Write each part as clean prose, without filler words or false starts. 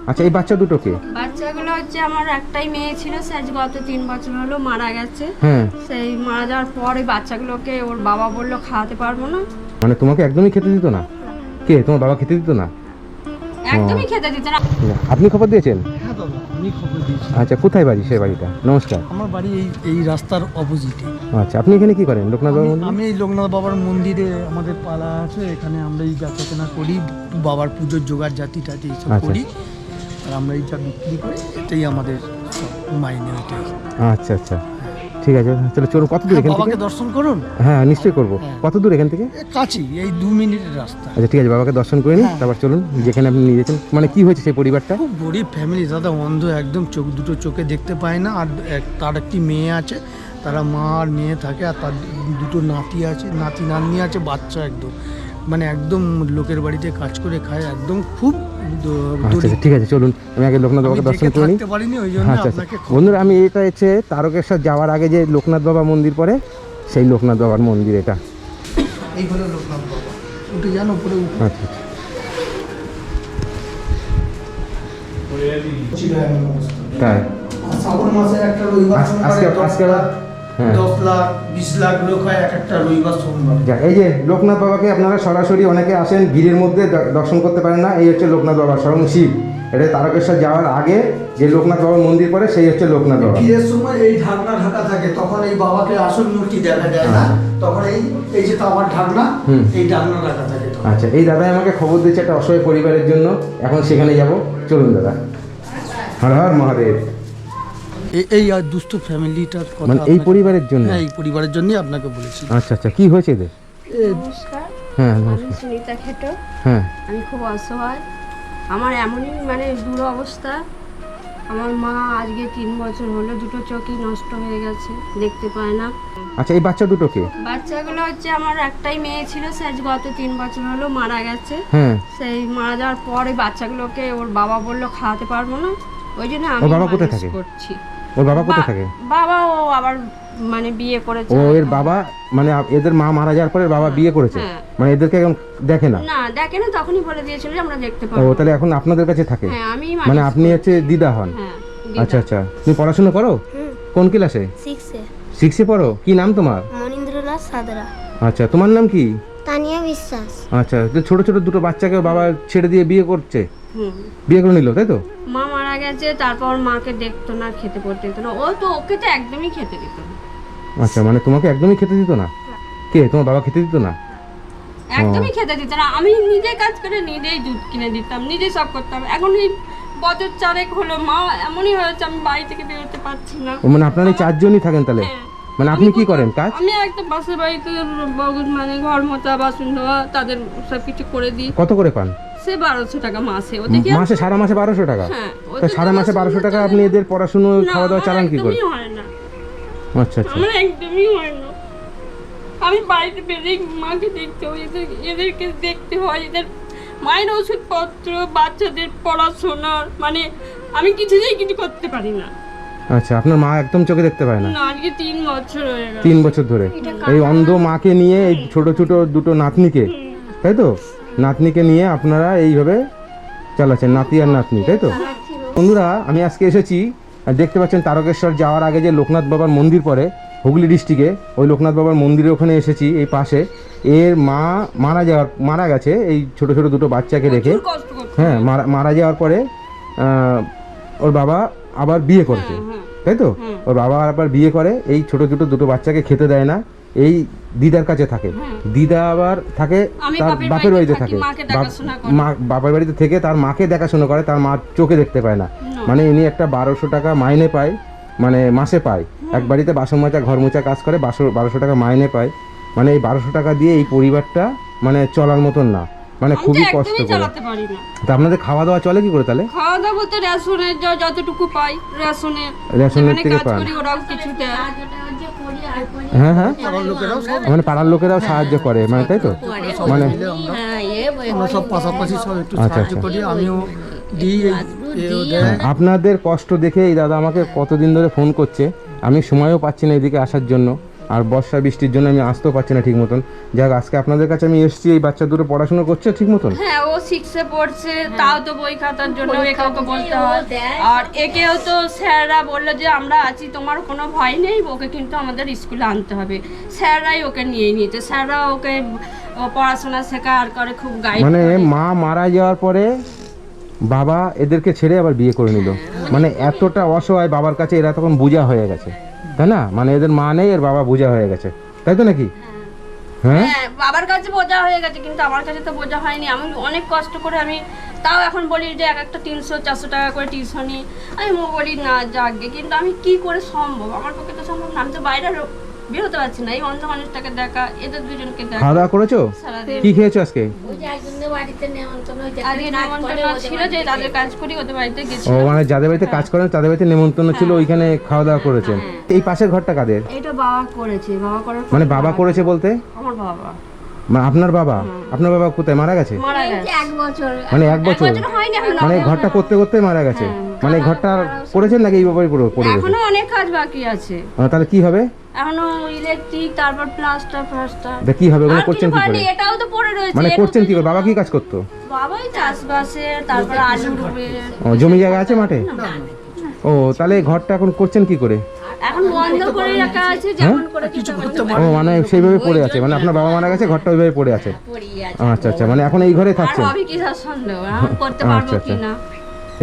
আচ্ছা, এই বাচ্চা দুটো কে? বাচ্চাগুলো হচ্ছে আমার একটাই মেয়ে ছিল, সে আজ গত 3 বছর হলো মারা গেছে। হ্যাঁ। সেই মারা যাওয়ার পর এই বাচ্চাগুলোকে ওর বাবা বললো খাওয়াতে পারবো না। মানে তোমাকে একদমই খেতে দিত না? কে, তোমার বাবা খেতে দিত না? একদমই খেতে দিত না। আপনি খবর দিয়েছেন? হ্যাঁ দাদা, আমি খবর দিয়েছি। আচ্ছা, কোথায় বাড়ি? সেই বাড়িটা। নমস্কার। আমার বাড়ি এই রাস্তার অপোজিটে। আচ্ছা, আপনি এখানে কি করেন? লোকনাথ বাবা মন্দির? আমি এই লোকনাথ বাবার মন্দিরে আমাদের পালা আছে, এখানে আমরা এই বেচা কেনা করি, বাবার পুজোর জোগাড় জাতি টাতি এইসব আচ্ছা। করি, আর আমরা এই যা বিক্রি করি এটাই আমাদের সব মাইনে ওইটাই। আচ্ছা আচ্ছা, ঠিক আছে, তাহলে চলুন। কত দূর এখান থেকে? বাবাকে দর্শন করুন। হ্যাঁ, নিশ্চয়ই করবো। হ্যাঁ। কত দূর এখান থেকে? কাছেই, এই 2 মিনিটের রাস্তা। আচ্ছা, ঠিক আছে, বাবাকে দর্শন করে নিন, হ্যাঁ। তারপর চলুন যেখানে আপনি নিয়ে যেতেন। মানে কি হয়েছে সেই পরিবারটা? খুব গরিব ফ্যামিলি দাদা, অন্ধ একদম, দুটো চোখে দেখতে পায় না, আর তার একটি মেয়ে আছে, তারা মা আর মেয়ে থাকে, আর তার দুটো নাতি আছে, নাতি নাতনি আছে, বাচ্চা একদম মানে একদম লোকের বাড়িতে কাজ করে খায়, একদম খুব আচ্ছা, ঠিক আছে, চলুন আমি আগে লোকনাথ বাবাকে দর্শন করে নিই। থাকতে পারিনি, ওই জন্য আচ্ছা আচ্ছা, আপনাকে বন্ধুরা, আমি এটা হচ্ছে তারকেশ্বর যাওয়ার আগে যে লোকনাথ বাবা মন্দির পড়ে, সেই লোকনাথ বাবার মন্দির এটা। এই হলো লোকনাথ বাবা, উঠে যান উপরে। আচ্ছা আচ্ছা। তাই? শ্রাবণ মাসে একটা রবিবার আজকে হ্যাঁ। 10 লাখ 20 লাখ লোক হয় এক একটা রবিবার সোমবার। এই যে লোকনাথ বাবাকে আপনারা সরাসরি অনেকে আসেন, ভিড়ের মধ্যে দর্শন করতে পারেন না। এই হচ্ছে লোকনাথ বাবা, স্বয়ং শিব। এটা তারকেশ্বর যাওয়ার আগে যে লোকনাথ বাবার মন্দির পড়ে, সেই হচ্ছে লোকনাথ বাবা। বিয়ের সময় এই ঢাকনা ঢাকা থাকে, তখন এই বাবাকে আসল মূর্তি দেখা যায় না, তখন এই যে তামার ঢাকনা, এই ঢাকনা রাখা থাকে। আচ্ছা, এই দাদাই আমাকে খবর দিচ্ছে একটা অসহায় পরিবারের জন্য, এখন সেখানে যাব। চলুন দাদা। হর হর মহাদেব। এই আর দুস্থ ফ্যামিলিটার কথা, মানে এই পরিবারের জন্য? হ্যাঁ, এই পরিবারের জন্যই আপনাকে বলেছি। আচ্ছা আচ্ছা, কি হয়েছে এদের? নমস্কার, হ্যাঁ, আমি নমস্কার। সুনিতা খেটো। হ্যাঁ। আমি খুব অসহায়, আমার এমনই মানে দূর অবস্থা। আমার মা আজকে 3 বছর হলো, দুটো চোখই নষ্ট হয়ে গেছে, দেখতে পায় না। আচ্ছা, এই বাচ্চা দুটো কে? বাচ্চাগুলো হচ্ছে আমার একটাই মেয়ে ছিল, সে আজ গত 3 বছর হলো মারা গেছে। হ্যাঁ। সেই মারা যাওয়ার পর এই বাচ্চাগুলোকে ওর বাবা বললো খাওয়াতে পারবো না, ওই জন্য আমি ওর বাবা কোথায় মানুষ থাকে? করছি। ওর বাবা কোথায় থাকে? বাবা ও আবার মানে বিয়ে করেছে। ও, এর বাবা মানে এদের মা মারা যাওয়ার পরে বাবা বিয়ে করেছে? হ্যাঁ। মানে এদেরকে এখন দেখে না? না, দেখে না, তখনই বলে দিয়েছিল যে আমরা দেখতে ও, পাবো। তাহলে এখন আপনাদের কাছে থাকে? হ্যাঁ, আমি মানে আপনি হচ্ছে দিদা হন? হ্যাঁ, আচ্ছা আচ্ছা, তুমি পড়াশোনা করো? কোন ক্লাসে? 6-এ। 6-এ পড়ো? কি নাম তোমার? মনীন্দ্রনাথ সাদরা। আচ্ছা, তোমার নাম কি? তানিয়া বিশ্বাস। আচ্ছা, তো ছোট ছোট দুটো বাচ্চাকে বাবা ছেড়ে দিয়ে বিয়ে করছে, হুম। বিয়ে করে নিল, তাই তো? মা মারা গেছে, তারপর মাকে দেখতো না, খেতে পড়তে দিত না, ওকে তো একদমই খেতে দিত না। আচ্ছা, মানে তোমাকে একদমই খেতে দিত না? কে, তোমার বাবা খেতে দিত না? একদমই খেতে দিত না। আমি নিজে কাজ করে নিজেই দুধ কিনে দিতাম, নিজে সব করতাম। এখন এই বছর 4 হলো মা এমনই হয়েছে, আমি বাড়ি থেকে বেরোতে পারছি না। ও, মানে আপনারা এই 4 জনই থাকেন তাহলে? হ্যাঁ। মানে আপনি কি করেন কাজ? আমি একটা পাশের বাড়িতে মানে ঘর মোছা, বাসন ধোয়া, তাদের সব কিছু করে দিই। কত করে পান? সে 1200 টাকা মাসে। ওদিকে মাসে, সারা মাসে 1200 টাকা? হ্যাঁ, তো সারা মাসে 1200 টাকা আপনি এদের পড়াশুনো, খাওয়া দাওয়া চালান কি করে? একদমই হয় না, আচ্ছা আচ্ছা। আমার একদমই হয় না। আমি বাড়িতে বেরিয়ে মাকে দেখতে হয়, এদেরকে দেখতে হয়, এদের মায়ের ওষুধপত্র, বাচ্চাদের পড়াশোনা, মানে আমি কিছুতেই কিছু করতে পারি না। আচ্ছা, আপনার মা একদম চোখে দেখতে পায় না? না, আজকে 3 বছর হয়ে গেল। 3 বছর ধরে এই অন্ধ মাকে নিয়ে, এই ছোট ছোট দুটো নাতনিকে, তাই তো? নাতনিকে নিয়ে আপনারা এইভাবে চালাচ্ছেন, নাতি আর নাতনি, তাই তো? বন্ধুরা, আমি আজকে এসেছি, আর দেখতে পাচ্ছেন তারকেশ্বর যাওয়ার আগে যে লোকনাথ বাবার মন্দির পড়ে হুগলি ডিস্ট্রিক্টে, ওই লোকনাথ বাবার মন্দিরের ওখানে এসেছি। এই পাশে এর মা মারা গেছে এই ছোট ছোট দুটো বাচ্চাকে রেখে। প্রচুর কষ্ট করতে হয়। হ্যাঁ, মারা যাওয়ার পরে ওর বাবা আবার বিয়ে করেছে, তাই তো? ওর বাবা আবার বিয়ে করে, এই ছোট ছোট দুটো বাচ্চাকে খেতে দেয় না, এই দিদার কাছে থাকে। দিদা আবার থাকে আমি তার বাপের বাপের বাড়িতে বাড়িতে থাকে, থাকি, মাকে দেখাশোনা করে। বাপের বাড়িতে থেকে তার মাকে দেখাশোনা করে, তার মা চোখে দেখতে পায় না। মানে ইনি একটা 1200 টাকা মাইনে পায়, মানে মাসে পায়। এক বাড়িতে বাসন মাজা, ঘর মোছা কাজ করে 1200 টাকা মাইনে পায়। মানে এই 1200 টাকা দিয়ে এই পরিবারটা মানে চলার মতন না, মানে আমি তো খুবই কষ্ট একদমই করে। চালাতে পারি না। তা আপনাদের খাওয়া দাওয়া চলে কি করে তাহলে? খাওয়া দাওয়া বলতে রেশনের যতটুকু পাই, রেশনের রেশনের থেকে কাজ পান? করি, ওরাও কিছু দেয়। হ্যাঁ হ্যাঁ, পাড়ার লোকেরাও সব, মানে পাড়ার লোকেরাও সাহায্য করে, মানে তাই তো? মানে আমরা সব পাশাপাশি সব একটু আচ্ছা, সাহায্য আচ্ছা। করি, আমিও দিই, এও দেয়। আপনাদের কষ্ট দেখে এই দাদা আমাকে কতদিন ধরে ফোন করছে, আমি সময়ও পাচ্ছি না এদিকে আসার জন্য। আর বর্ষা বৃষ্টির জন্য আমি আসতেও পারছি না ঠিক মতন। যাক আজকে আপনাদের কাছে আমি এসেছি, এই বাচ্চা দুটো পড়াশোনা করছে ঠিক মতন? হ্যাঁ, ও 6-এ পড়ছে, তাও তো বই খাতার জন্য একেও তো বলতে হয়। আর একেও তো স্যাররা বললো যে আমরা আছি, তোমার কোনো ভয় নেই, ওকে কিন্তু আমাদের স্কুলে আনতে হবে। স্যাররাই ওকে নিয়ে নিয়েছে, স্যাররা ওকে পড়াশোনা শেখার করে, খুব গাইড মানে মা মারা যাওয়ার পরে বাবা এদেরকে ছেড়ে আবার বিয়ে করে নিল, মানে এতটা অসহায় বাবার কাছে এরা তখন বোঝা হয়ে গেছে, তাই না? মানে এদের মা নেই, এর বাবা বোঝা হয়ে গেছে, তাই তো নাকি? হ্যাঁ, হ্যাঁ, বাবার কাছে বোঝা হয়ে গেছে, কিন্তু আমার কাছে তো বোঝা হয়নি। আমি অনেক কষ্ট করে, আমি তাও এখন বলি যে এক একটা 300-400 টাকা করে টিউশনি, আমি বলি না যাকগে, কিন্তু আমি কি করে সম্ভব, আমার পক্ষে তো সম্ভব না। আমি তো বাইরে বেরোতে পারছি না, এই অন্ধ মানুষটাকে দেখা, এদের দুজনকে দেখা। খাওয়া দাওয়া করেছো? সারাদিন কি খেয়েছো আজকে? আজকে নেমন্তন্ন ছিল যে তাদের কাজ করি, ওদের বাড়িতে ও গেছি। মানে যাদের বাড়িতে কাজ করেন তাদের বাড়িতে নেমন্তন্ন ছিল, ওইখানে খাওয়া দাওয়া করেছেন। এই পাশের ঘরটা কাদের? এটা বাবা করেছে, বাবা করার পর মানে বাবা করেছে বলতে আমার বাবা মানে আপনার বাবা? আপনার বাবা কোথায় মারা গেছে? মারা গেছে। মানে 1 বছর? হয়নি এখন, মানে ঘরটা করতে করতে মারা গেছে? মানে ঘরটা করেছেন নাকি এইভাবে পড়ে গেছে? এখনো অনেক কাজ বাকি আছে, তাহলে কি হবে? এখনো ইলেকট্রিক, তারপর প্লাস্টার এটা কি হবে? ওগুলো করছেন কি করে? এটাও তো পড়ে রয়েছে। মানে করছেন কি করে? বাবা কি কাজ করতো? বাবাই চাষবাসে, তারপর আলু রুবে। ও জমি জায়গা আছে মাঠে? ও তাহলে ঘরটা এখন করছেন কি করে? এখন বন্ধ করে রাখা আছে, যেমন করে কিছু করতে ও মানে সেইভাবে পড়ে আছে, মানে আপনার বাবা মারা গেছে, ঘরটা ওইভাবে পড়ে আছে। আচ্ছা আচ্ছা, মানে এখন এই ঘরে আর থাকছেন? ভাবি কি সন্দেহ এখন করতে পারবো আচ্ছা, আচ্ছা। কিনা।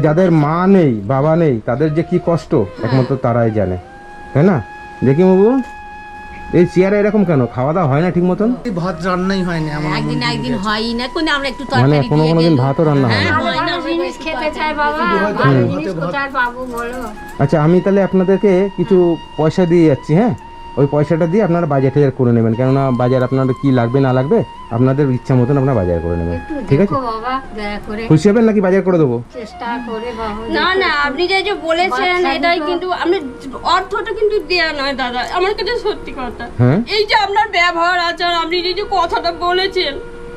যাদের মা নেই বাবা নেই তাদের যে কি কষ্ট একমাত্র তারাই জানে, তাই না? দেখি বাবু, এই চেয়ারে এরকম কেন? খাওয়া দাওয়া হয় না ঠিক মতন? এই ভাত রান্নাই হয় না এমন একদিন একদিন হয়ই না, কোন আমরা একটু মানে তরকারি কোনো দিয়ে কোনোদিন দিই। ভাতও রান্না হয় না? হয় না, জিনিস খেতে চাই বাবা, হয়তো ভালো ভাতে জিনিস ভাত- কোথায় পাবো বলো? আচ্ছা আমি তাহলে আপনাদেরকে কিছু পয়সা দিয়ে যাচ্ছি, হ্যাঁ? ওই পয়সাটা দিয়ে আপনারা বাজার টাজার করে নেবেন, কেননা বাজার আপনাদের কি লাগবে না লাগবে আপনাদের ইচ্ছা মতন আপনারা বাজার করে নেবেন, ঠিক আছে? দেখো বাবা, দয়া করে খুশি হবেন নাকি বাজার করে দেবো? চেষ্টা করে বাবা। না না, আপনি যে যে বলেছেন এটাই, কিন্তু আমি অর্থটা কিন্তু দেয়া নয় দাদা, আমার কাছে সত্যি কথা। হ্যাঁ এই যে আপনার ব্যবহার আচার, আপনি যে যে কথাটা বলেছেন,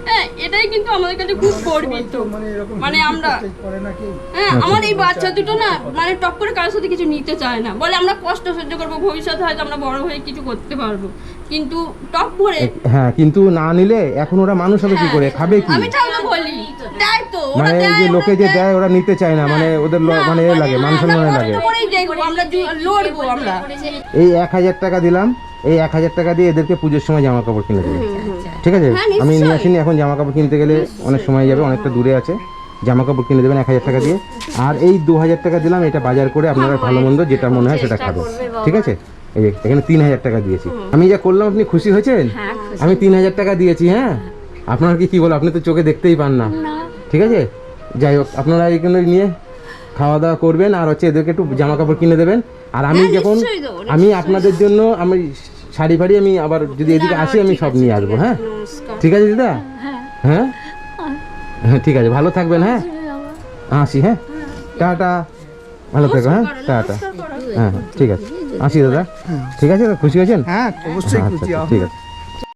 হ্যাঁ এটাই কিন্তু আমাদের কাছে খুব গর্বিত। মানে আমরা, করে না কেউ। হ্যাঁ আমার এই বাচ্চা দুটো না মানে টপ করে কারোর সাথে কিছু নিতে চায় না, বলে আমরা কষ্ট সহ্য করবো, ভবিষ্যতে হয়তো আমরা বড় হয়ে কিছু করতে পারবো, কিন্তু টপ ভরে। হ্যাঁ, কিন্তু না নিলে এখন ওরা মানুষ হবে কি করে, খাবে কি? আমি তাই তো বলি, তাই তো ওরা মানে এই যে দেয়, লোকে ওরা যে দেয়। দেয় ওরা নিতে চায় না, মানে ওদের মানে এ লাগে, মান সম্মান লাগে। আমরা করেই দেখবো, আমরা লড়বো আমরা। এই 1000 টাকা দিলাম, এই 1000 টাকা দিয়ে এদেরকে পুজোর সময় জামা কাপড় কিনে দেবে, ঠিক আছে? হ্যাঁ, আমি নিয়ে নিশ্চয়ই। আসিনি, এখন জামা কাপড় কিনতে গেলে অনেক সময় যাবে, অনেকটা দূরে আছে। জামা কাপড় কিনে দেবেন 1000 টাকা দিয়ে, আর এই 2000 টাকা দিলাম, এটা বাজার করে আপনারা ভালো মন্দ যেটা মনে হয় সেটা খাবেন, ঠিক আছে? এই যে এখানে 3000 টাকা দিয়েছি আমি, যা করলাম আপনি খুশি হয়েছেন? আমি 3000 টাকা দিয়েছি, হ্যাঁ? আপনার কি বলো, আপনি তো চোখে দেখতেই পান না, ঠিক আছে? যাই হোক, আপনারা এখানে নিয়ে খাওয়া দাওয়া করবেন, আর হচ্ছে এদেরকে একটু জামা কাপড় কিনে দেবেন। আর আমি হ্যাঁ, যখন নিশ্চয়ই দেবো, আমি আপনাদের জন্য আমি শাড়ি ফাড়ি আমি আবার যদি এদিকে আসি আমি সব নিয়ে আসবো, হ্যাঁ? ঠিক আছে দিদা? হ্যাঁ হ্যাঁ, ঠিক আছে, ভালো থাকবেন, হ্যাঁ? আসি, হ্যাঁ? টাটা, ভালো থাকো, হ্যাঁ? টাটা, হ্যাঁ ঠিক আছে, আসি দাদা, ঠিক আছে? খুশি হয়েছেন? হ্যাঁ অবশ্যই আচ্ছা খুশি আচ্ছা, হব। ঠিক আছে।